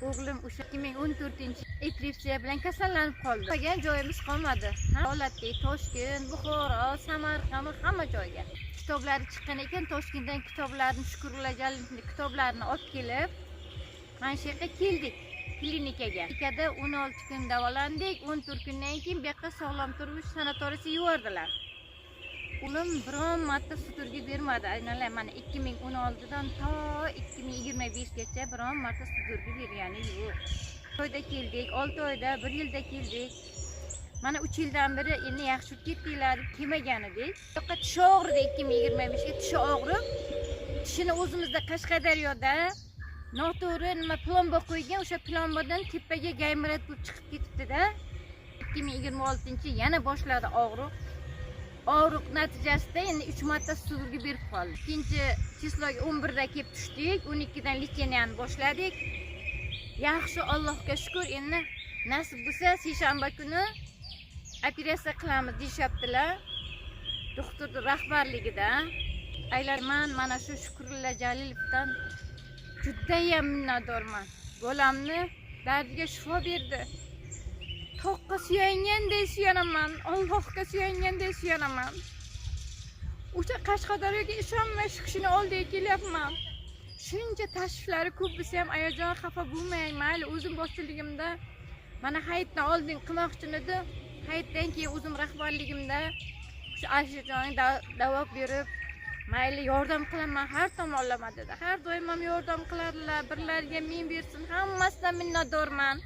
O'g'lim o'sha 2014-epilepsiya bilan kasallanib qoldi. Qolgan joyimiz qolmadi. Holatda Toshkent, Buxoro, Samarqand hamma joyga. Kitoblari chiqqan ekan, Toshkentdan kitoblarni Shukrullo Jalolovning kitoblarini olib kelib, mana shu yerga keldik. Klinikaga. Klinikada 16 kun davolandik. 14 kundan keyin bu yoqqa sog'lom turmush sanatoriyasiga yubordilar. Ulim biron marta suturgi bermadi. Aynalar mana 2016 dan to 2025 gacha biron marta suturgi bergani yo'q. Oyda keldik, 6 oyda, 1 yilda keldik. Mana 3 yildan beri endi yaxshi ketdinglar, kelmagan edik. Yo'qqa tish og'ridi 2025 ga tish og'rib. Tishini o'zimizda Qashqadaryoda noto'g'ri nima plomba qo'ygan, o'sha plombadan tepaga gaymirat bo'lib chiqib ketibdi-da. 2026 yana boshladi og'riq. Og'riq natijasida endi 3 marta suturgi berib qoldi. Ikkinchi chisloga 11 da kelib tushdik, 12 dan litseniyani boshladik. Yaxshi, Allohga shukr, endi nasib bo'lsa seshanba kuni operatsiya qilamiz deyaptilar. Doktorning rahbarligida. Aylarman, mana shu Shukrullo Jalolovdan judayam minnatdorman. Bolamni dardiga shifo berdi. Toqqa suyanganday suyanaman, Allohga suyanganday suyanaman. O'sha Qashqadaryoga ishonmay shu kishini oldiga kelyapman. Shuncha tashvishlar ko'p bo'lsa ham ayajon xafa bo'lmang, mayli o'zim boshchiligimda mana hayitdan oldin qilmoqchi edi. Hayitdan keyin o'zim rahbarligimda shu Alisherjonga davo berib, mayli yordam qilaman har tomonlama dedi. Har doim ham yordam qiladilar, birlariga men bersin, hammasidan minnatdorman.